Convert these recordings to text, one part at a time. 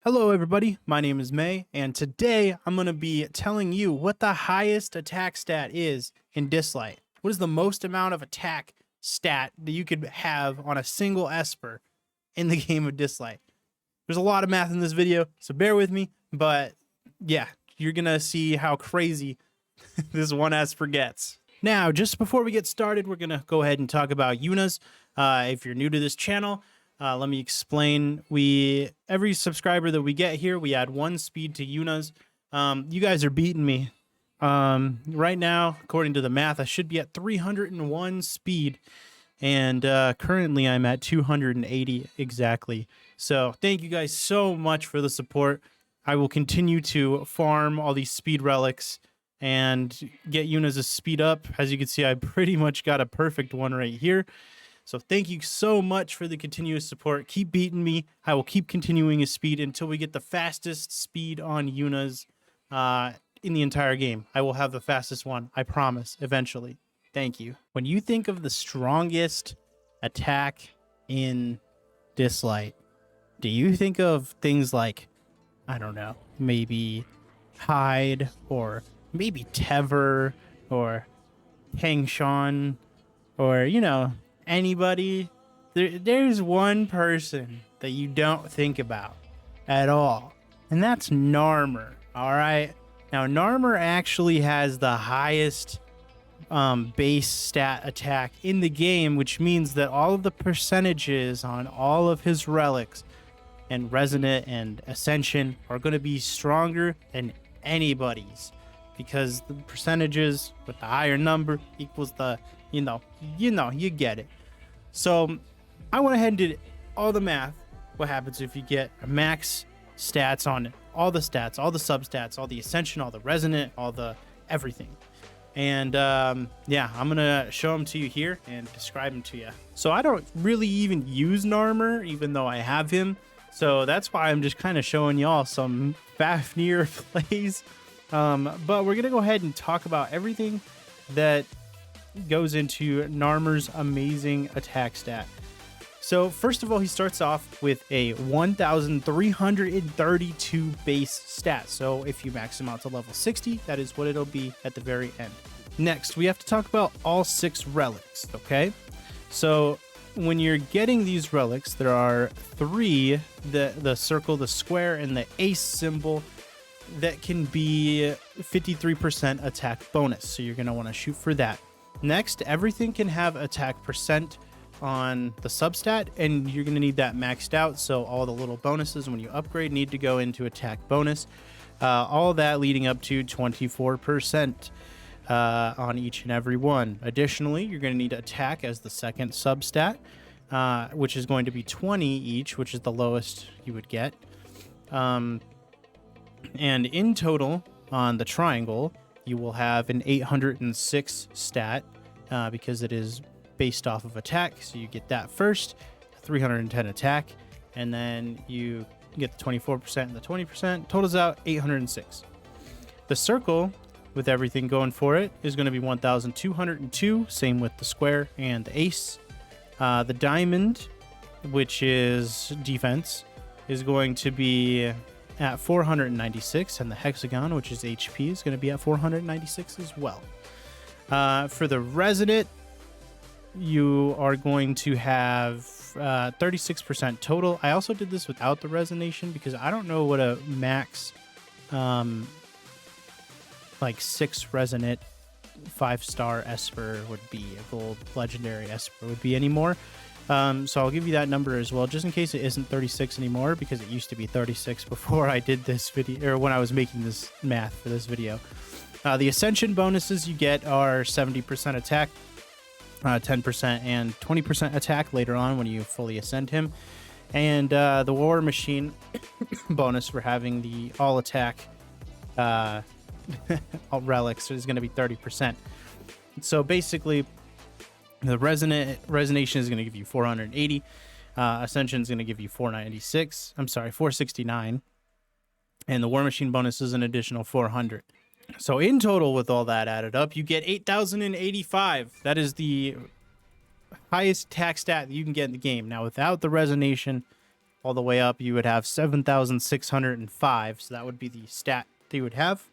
Hello everybody, my name is May, and today I'm going to be telling you what the highest attack stat is in Dislyte. What is the most amount of attack stat that you could have on a single Esper in the game of Dislyte? There's a lot of math in this video, so bear with me, but yeah, you're going to see how crazy this one Esper gets. Now, just before we get started, we're going to go ahead and talk about Yunas. If you're new to this channel, let me explain. Every subscriber that we get here, we add 1 speed to Yunas. You guys are beating me. Right now, according to the math, I should be at 301 speed, and currently I'm at 280 exactly. So thank you guys so much for the support. I will continue to farm all these speed relics and get Yunas' speed up. As you can see, I pretty much got a perfect one right here. So thank you so much for the continuous support. Keep beating me. I will keep continuing his speed until we get the fastest speed on Yunas in the entire game. I will have the fastest one, I promise, eventually. Thank you. When you think of the strongest attack in Dislyte, do you think of things like, I don't know, maybe Hyde, or maybe Tever, or Hangshan, or, you know, anybody? There's one person that you don't think about at all, and that's Narmer. All right, now Narmer actually has the highest base stat attack in the game, which means that all of the percentages on all of his relics and Resonant and Ascension are going to be stronger than anybody's, because the percentages with the higher number equals the, you get it. So I went ahead and did all the math. What happens if you get a max stats on all the stats, all the substats, all the Ascension, all the Resonant, all the everything. And yeah, I'm gonna show them to you here and describe them to you. So I don't really even use Narmer, even though I have him. So that's why I'm just kind of showing y'all some Fafnir plays. But we're gonna go ahead and talk about everything that goes into Narmer's amazing attack stat. So first of all, he starts off with a 1,332 base stat. So if you max him out to level 60, that is what it'll be at the very end. Next, we have to talk about all 6 relics, okay? So when you're getting these relics, there are 3, the circle, the square, and the ace symbol, that can be 53% attack bonus. So you're going to want to shoot for that. Next, everything can have attack percent on the substat, and you're going to need that maxed out. So all the little bonuses when you upgrade need to go into attack bonus. All that leading up to 24% on each and every one. Additionally, you're going to need attack as the second substat, which is going to be 20 each, which is the lowest you would get. And in total, on the triangle, you will have an 806 stat because it is based off of attack. So you get that first, 310 attack, and then you get the 24% and the 20%. Totals out 806. The circle, with everything going for it, is going to be 1,202. Same with the square and the ace. The diamond, which is defense, is going to be at 496, and the hexagon, which is HP, is going to be at 496 as well. For the Resonant, you are going to have 36% total. I also did this without the resonation because I don't know what a max like 6 Resonant 5-star Esper would be, a gold legendary Esper would be anymore. So I'll give you that number as well, just in case it isn't 36 anymore, because it used to be 36 before I did this video, or when I was making this math for this video. The Ascension bonuses you get are 70% attack, 10% and 20% attack later on when you fully ascend him. And the War Machine bonus for having the all attack all relics is going to be 30%. So basically, the Resonation is going to give you 480. Ascension is going to give you 496. I'm sorry, 469. And the War Machine bonus is an additional 400. So in total, with all that added up, you get 8,085. That is the highest attack stat that you can get in the game. Now, without the Resonation, all the way up, you would have 7,605. So that would be the stat that you would have.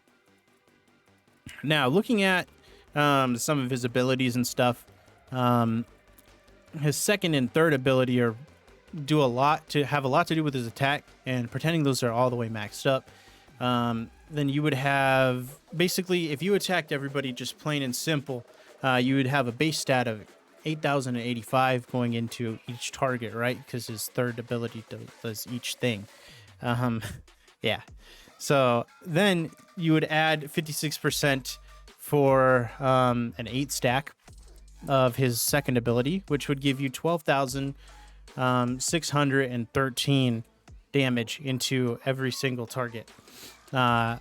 Now, looking at some of his abilities and stuff, his second and third ability have a lot to do with his attack, and pretending those are all the way maxed up. Then you would have, basically, if you attacked everybody just plain and simple, you would have a base stat of 8,085 going into each target, right? Because his third ability does each thing. Yeah. So then you would add 56% for an 8 stack of his second ability, which would give you 12,613 damage into every single target. On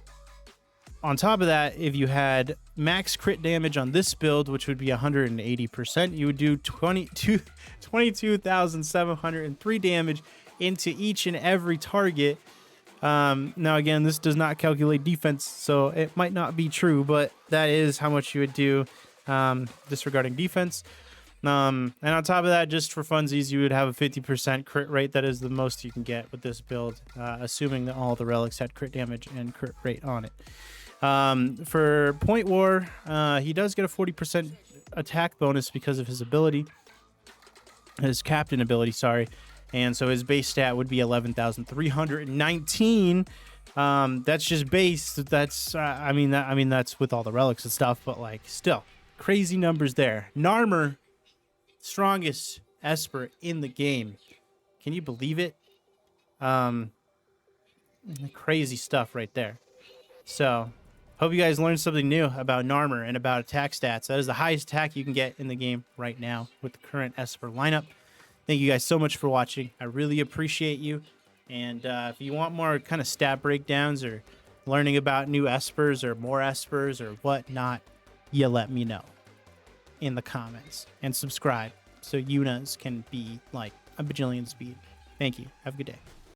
top of that, if you had max crit damage on this build, which would be 180%, you would do 22,703 damage into each and every target. Now, again, this does not calculate defense, so it might not be true, but that is how much you would do disregarding defense. And on top of that, just for funsies, you would have a 50% crit rate. That is the most you can get with this build, assuming that all the relics had crit damage and crit rate on it. For Point War, he does get a 40% attack bonus because of his ability, his captain ability, sorry. And so his base stat would be 11,319. That's just base. That's I mean that's with all the relics and stuff, but like still crazy numbers there. Narmer, strongest Esper in the game. Can you believe it? Crazy stuff right there. So hope you guys learned something new about Narmer and about attack stats. That is the highest attack you can get in the game right now with the current Esper lineup. Thank you guys so much for watching. I really appreciate you. And if you want more kind of stat breakdowns or learning about new Espers or more Espers or whatnot, you let me know in the comments. And subscribe so Yunas can be like a bajillion speed. Thank you. Have a good day.